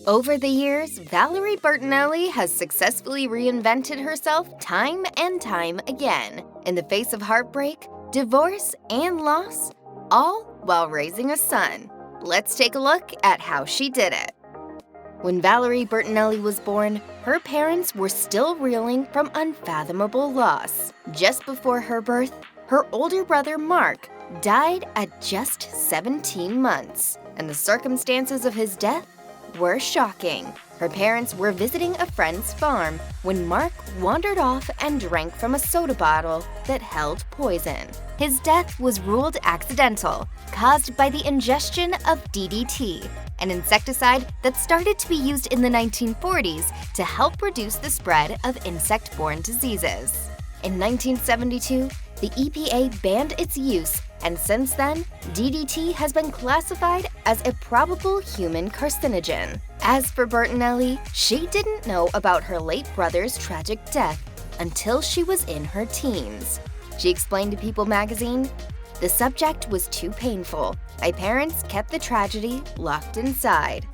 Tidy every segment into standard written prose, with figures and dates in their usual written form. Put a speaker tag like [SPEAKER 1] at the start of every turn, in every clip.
[SPEAKER 1] Over the years, Valerie Bertinelli has successfully reinvented herself time and time again in the face of heartbreak, divorce, and loss, all while raising a son. Let's take a look at how she did it. When Valerie Bertinelli was born, her parents were still reeling from unfathomable loss. Just before her birth, her older brother Mark died at just 17 months, and the circumstances of his death were shocking. Her parents were visiting a friend's farm when Mark wandered off and drank from a soda bottle that held poison. His death was ruled accidental, caused by the ingestion of DDT, an insecticide that started to be used in the 1940s to help reduce the spread of insect-borne diseases. In 1972, the EPA banned its use, and since then, DDT has been classified as a probable human carcinogen. As for Bertinelli, she didn't know about her late brother's tragic death until she was in her teens. She explained to People magazine, "The subject was too painful. My parents kept the tragedy locked inside."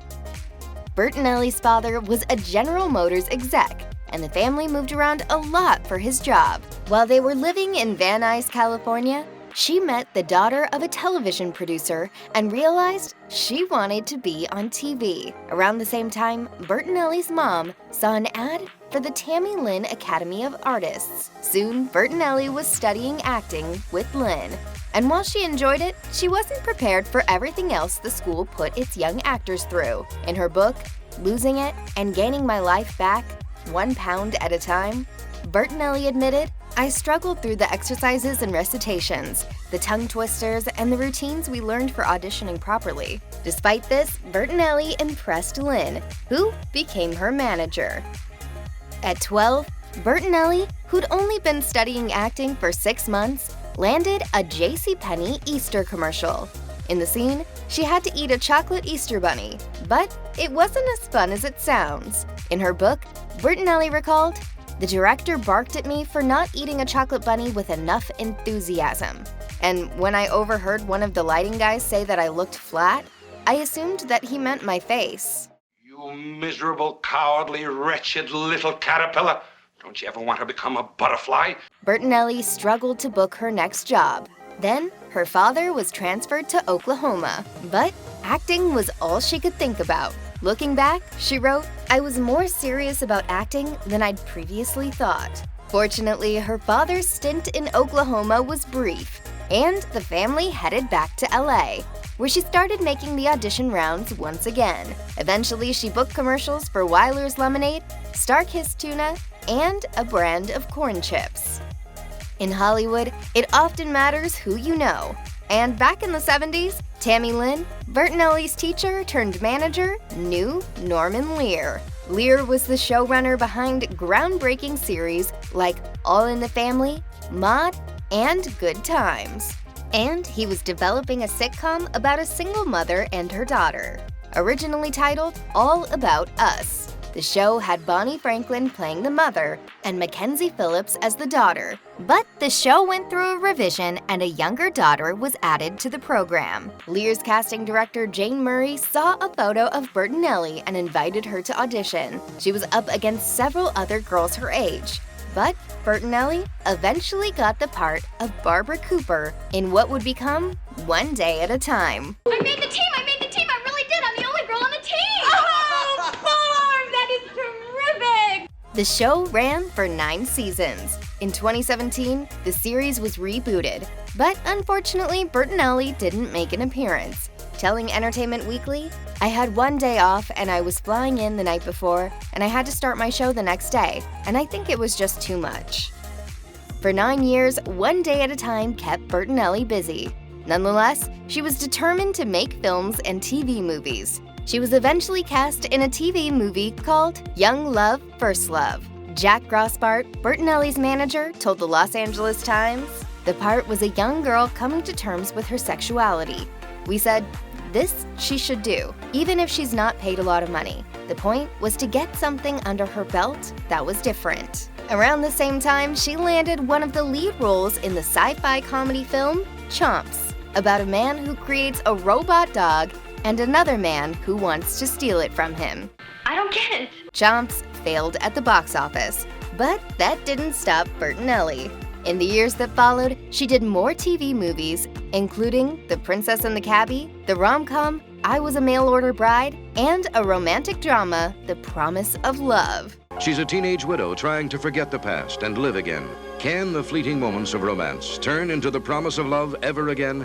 [SPEAKER 1] Bertinelli's father was a General Motors exec, and the family moved around a lot for his job. While they were living in Van Nuys, California, she met the daughter of a television producer and realized she wanted to be on TV. Around the same time, Bertinelli's mom saw an ad for the Tammy Lynn Academy of Artists. Soon, Bertinelli was studying acting with Lynn. And while she enjoyed it, she wasn't prepared for everything else the school put its young actors through. In her book, Losing It and Gaining My Life Back, 1 pound at a time, Bertinelli admitted, "I struggled through the exercises and recitations, the tongue twisters, and the routines we learned for auditioning properly." Despite this, Bertinelli impressed Lynn, who became her manager. At 12, Bertinelli, who'd only been studying acting for 6 months, landed a JCPenney Easter commercial. In the scene, she had to eat a chocolate Easter bunny, but it wasn't as fun as it sounds. In her book, Bertinelli recalled, "The director barked at me for not eating a chocolate bunny with enough enthusiasm. And when I overheard one of the lighting guys say that I looked flat, I assumed that he meant my face."
[SPEAKER 2] You miserable, cowardly, wretched little caterpillar. Don't you ever want to become a butterfly?
[SPEAKER 1] Bertinelli struggled to book her next job. Then, her father was transferred to Oklahoma, but acting was all she could think about. Looking back, she wrote, "I was more serious about acting than I'd previously thought." Fortunately, her father's stint in Oklahoma was brief, and the family headed back to LA, where she started making the audition rounds once again. Eventually, she booked commercials for Weiler's Lemonade, Starkist Tuna, and a brand of corn chips. In Hollywood, it often matters who you know. And back in the 70s, Tammy Lynn, Bertinelli's teacher turned manager, knew Norman Lear. Lear was the showrunner behind groundbreaking series like All in the Family, Maude, and Good Times. And he was developing a sitcom about a single mother and her daughter, originally titled All About Us. The show had Bonnie Franklin playing the mother and Mackenzie Phillips as the daughter. But the show went through a revision and a younger daughter was added to the program. Lear's casting director Jane Murray saw a photo of Bertinelli and invited her to audition. She was up against several other girls her age. But Bertinelli eventually got the part of Barbara Cooper in what would become One Day at a Time.
[SPEAKER 3] I made the team! I really did! I'm the only girl on the team! Oh, Barb! That is terrific!
[SPEAKER 1] The show ran for 9 seasons. In 2017, the series was rebooted, but unfortunately, Bertinelli didn't make an appearance. Telling Entertainment Weekly, "I had 1 day off and I was flying in the night before, and I had to start my show the next day, and I think it was just too much." For 9 years, One Day at a Time kept Bertinelli busy. Nonetheless, she was determined to make films and TV movies. She was eventually cast in a TV movie called Young Love, First Love. Jack Grossbart, Bertinelli's manager, told the Los Angeles Times, "The part was a young girl coming to terms with her sexuality. We said, this she should do, even if she's not paid a lot of money. The point was to get something under her belt that was different." Around the same time, she landed one of the lead roles in the sci-fi comedy film Chomps, about a man who creates a robot dog and another man who wants to steal it from him.
[SPEAKER 3] I don't get it.
[SPEAKER 1] Chomps failed at the box office, but that didn't stop Bertinelli. In the years that followed, she did more TV movies, including The Princess and the Cabbie, the rom-com I Was a Mail-Order Bride, and a romantic drama, The Promise of Love.
[SPEAKER 4] She's a teenage widow trying to forget the past and live again. Can the fleeting moments of romance turn into the promise of love ever again?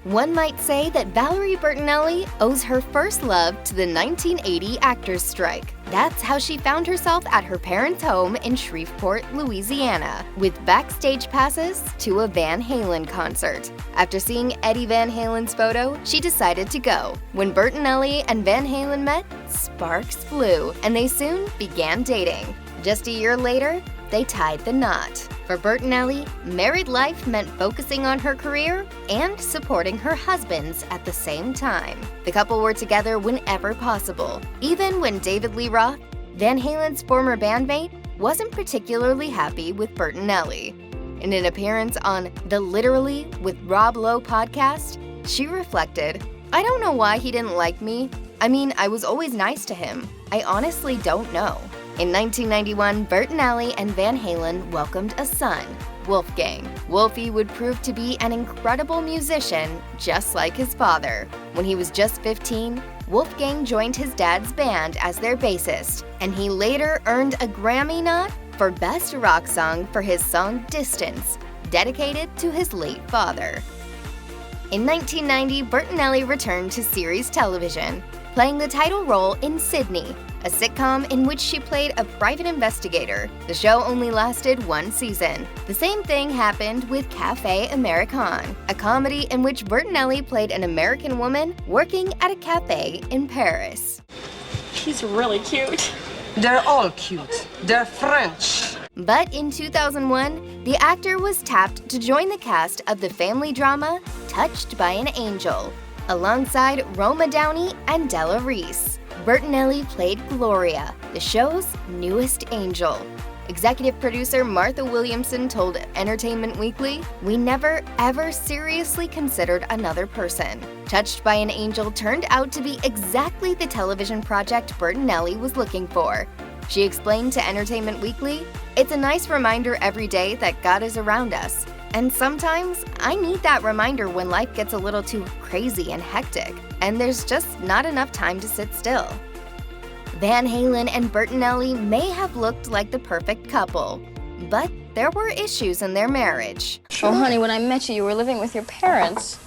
[SPEAKER 1] One might say that Valerie Bertinelli owes her first love to the 1980 actors' strike. That's how she found herself at her parents' home in Shreveport, Louisiana, with backstage passes to a Van Halen concert. After seeing Eddie Van Halen's photo, she decided to go. When Bertinelli and Van Halen met, sparks flew, and they soon began dating. Just a year later, they tied the knot. For Bertinelli, married life meant focusing on her career and supporting her husband's at the same time. The couple were together whenever possible. Even when David Lee Roth, Van Halen's former bandmate, wasn't particularly happy with Bertinelli. In an appearance on the Literally with Rob Lowe podcast, she reflected, "I don't know why he didn't like me. I mean, I was always nice to him. I honestly don't know." In 1991, Bertinelli and Van Halen welcomed a son, Wolfgang. Wolfie would prove to be an incredible musician, just like his father. When he was just 15, Wolfgang joined his dad's band as their bassist, and he later earned a Grammy nod for Best Rock Song for his song Distance, dedicated to his late father. In 1990, Bertinelli returned to series television, playing the title role in Sydney, a sitcom in which she played a private investigator. The show only lasted one season. The same thing happened with Café American, a comedy in which Bertinelli played an American woman working at a cafe in Paris.
[SPEAKER 5] He's really cute.
[SPEAKER 6] They're all cute. They're French.
[SPEAKER 1] But in 2001, the actor was tapped to join the cast of the family drama Touched by an Angel, alongside Roma Downey and Della Reese. Bertinelli played Gloria, the show's newest angel. Executive producer Martha Williamson told Entertainment Weekly, "We never, ever seriously considered another person." Touched by an Angel turned out to be exactly the television project Bertinelli was looking for. She explained to Entertainment Weekly, "It's a nice reminder every day that God is around us. And sometimes I need that reminder when life gets a little too crazy and hectic, and there's just not enough time to sit still." Van Halen and Bertinelli may have looked like the perfect couple, but there were issues in their marriage.
[SPEAKER 5] Oh, honey, when I met you, you were living with your parents.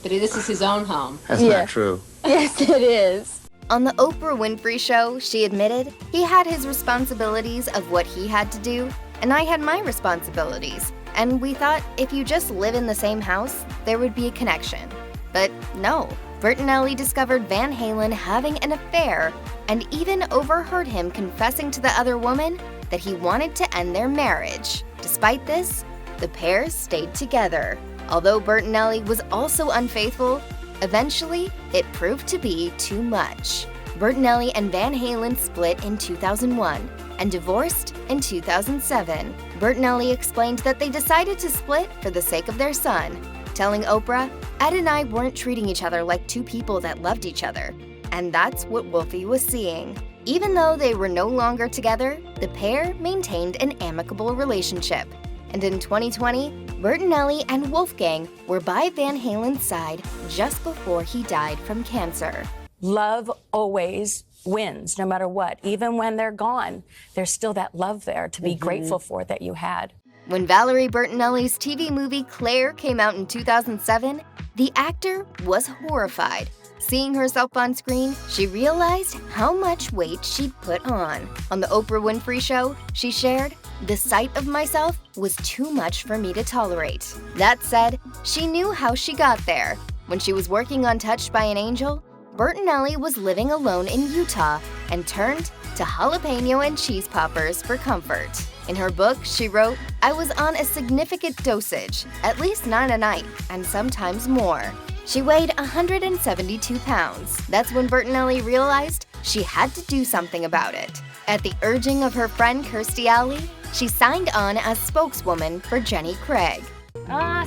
[SPEAKER 7] But this is his own home.
[SPEAKER 8] That's not true.
[SPEAKER 5] Yes, it is.
[SPEAKER 1] On the Oprah Winfrey Show, she admitted he had his responsibilities of what he had to do, and I had my responsibilities. And we thought if you just live in the same house, there would be a connection. But no, Bertinelli discovered Van Halen having an affair and even overheard him confessing to the other woman that he wanted to end their marriage. Despite this, the pair stayed together. Although Bertinelli was also unfaithful, eventually it proved to be too much. Bertinelli and Van Halen split in 2001 and divorced in 2007. Bertinelli explained that they decided to split for the sake of their son, telling Oprah, "Ed and I weren't treating each other like two people that loved each other." And that's what Wolfie was seeing. Even though they were no longer together, the pair maintained an amicable relationship. And in 2020, Bertinelli and Wolfgang were by Van Halen's side just before he died from cancer.
[SPEAKER 9] Love always wins, no matter what. Even when they're gone, there's still that love there to be grateful for that you had.
[SPEAKER 1] When Valerie Bertinelli's TV movie Claire came out in 2007, the actor was horrified. Seeing herself on screen, she realized how much weight she'd put on. On the Oprah Winfrey Show, she shared, "The sight of myself was too much for me to tolerate." That said, she knew how she got there. When she was working on Touched by an Angel, Bertinelli was living alone in Utah and turned to jalapeno and cheese poppers for comfort. In her book, she wrote, "I was on a significant dosage, at least 9 a night, and sometimes more." She weighed 172 pounds. That's when Bertinelli realized she had to do something about it. At the urging of her friend Kirstie Alley, she signed on as spokeswoman for Jenny Craig.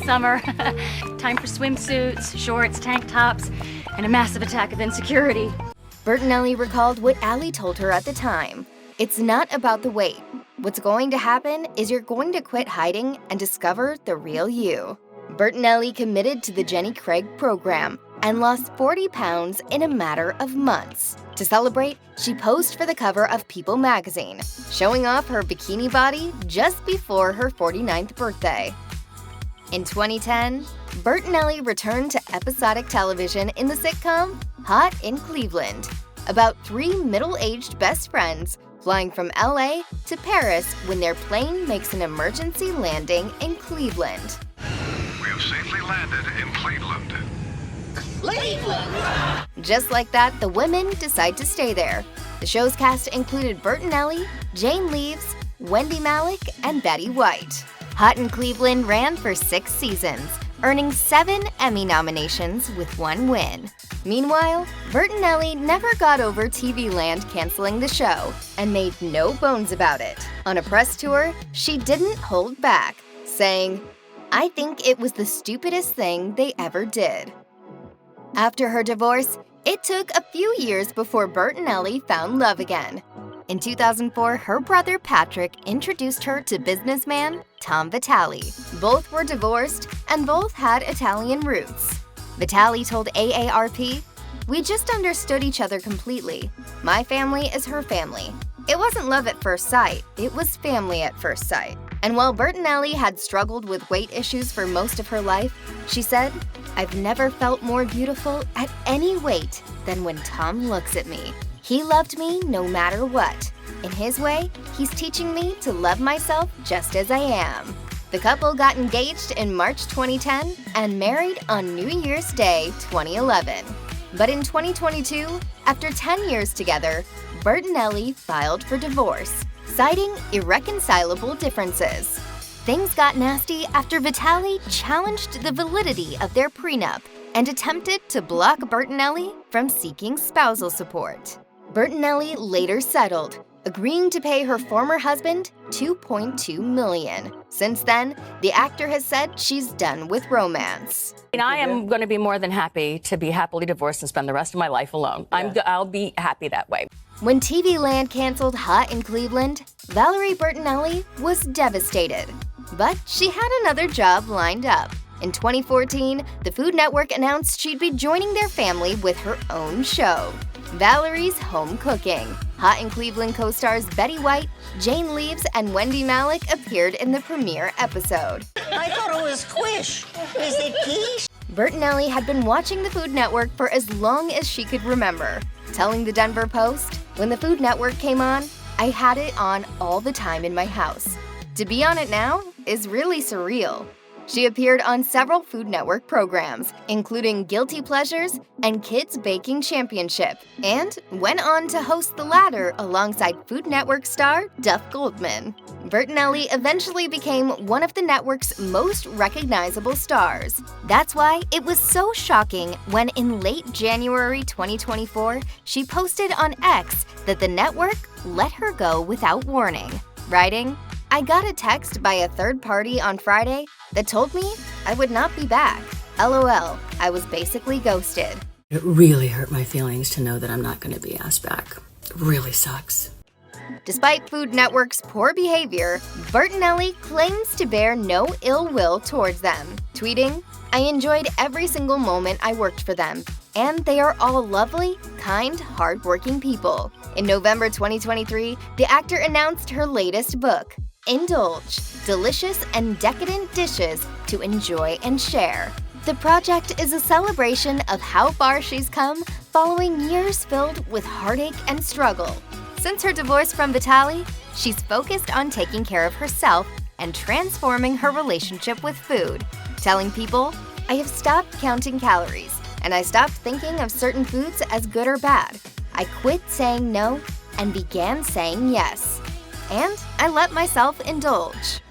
[SPEAKER 5] Summer. Time for swimsuits, shorts, tank tops, and a massive attack of insecurity.
[SPEAKER 1] Bertinelli recalled what Allie told her at the time. It's not about the weight. What's going to happen is you're going to quit hiding and discover the real you. Bertinelli committed to the Jenny Craig program and lost 40 pounds in a matter of months. To celebrate, she posed for the cover of People magazine, showing off her bikini body just before her 49th birthday. In 2010, Bertinelli returned to episodic television in the sitcom Hot in Cleveland, about three middle-aged best friends flying from LA to Paris when their plane makes an emergency landing in Cleveland.
[SPEAKER 4] We have safely landed in Cleveland.
[SPEAKER 1] Just like that, the women decide to stay there. The show's cast included Bertinelli, Jane Leeves, Wendy Malick, and Betty White. Hot in Cleveland ran for 6 seasons, earning 7 Emmy nominations with 1 win. Meanwhile, Bertinelli never got over TV Land canceling the show and made no bones about it. On a press tour, she didn't hold back, saying, "I think it was the stupidest thing they ever did." After her divorce, it took a few years before Bertinelli found love again. In 2004, her brother Patrick introduced her to businessman Tom Vitale. Both were divorced and both had Italian roots. Vitale told AARP, "We just understood each other completely. My family is her family. It wasn't love at first sight, it was family at first sight." And while Bertinelli had struggled with weight issues for most of her life, she said, "I've never felt more beautiful at any weight than when Tom looks at me. He loved me no matter what. In his way, he's teaching me to love myself just as I am." The couple got engaged in March 2010 and married on New Year's Day 2011. But in 2022, after 10 years together, Bertinelli filed for divorce, citing irreconcilable differences. Things got nasty after Vitale challenged the validity of their prenup and attempted to block Bertinelli from seeking spousal support. Bertinelli later settled, agreeing to pay her former husband $2.2 million. Since then, the actor has said she's done with romance.
[SPEAKER 9] And I am going to be more than happy to be happily divorced and spend the rest of my life alone. I'll be happy that way.
[SPEAKER 1] When TV Land canceled Hot in Cleveland, Valerie Bertinelli was devastated. But she had another job lined up. In 2014, the Food Network announced she'd be joining their family with her own show, Valerie's Home Cooking. Hot in Cleveland co-stars Betty White, Jane Leeves, and Wendy Malick appeared in the premiere episode.
[SPEAKER 8] I thought it was squish. Is it quiche?
[SPEAKER 1] Bertinelli had been watching the Food Network for as long as she could remember, telling the Denver Post, "When the Food Network came on, I had it on all the time in my house. To be on it now is really surreal." She appeared on several Food Network programs, including Guilty Pleasures and Kids Baking Championship, and went on to host the latter alongside Food Network star Duff Goldman. Bertinelli eventually became one of the network's most recognizable stars. That's why it was so shocking when in late January 2024, she posted on X that the network let her go without warning, writing, "I got a text by a third party on Friday that told me I would not be back. LOL, I was basically ghosted."
[SPEAKER 10] It really hurt my feelings to know that I'm not going to be asked back. It really sucks.
[SPEAKER 1] Despite Food Network's poor behavior, Bertinelli claims to bear no ill will towards them, tweeting, "I enjoyed every single moment I worked for them, and they are all lovely, kind, hardworking people." In November 2023, the actor announced her latest book, Indulge, Delicious and Decadent Dishes to Enjoy and Share. The project is a celebration of how far she's come following years filled with heartache and struggle. Since her divorce from Vitale, she's focused on taking care of herself and transforming her relationship with food, telling people, "I have stopped counting calories, and I stopped thinking of certain foods as good or bad. I quit saying no and began saying yes. And I let myself indulge."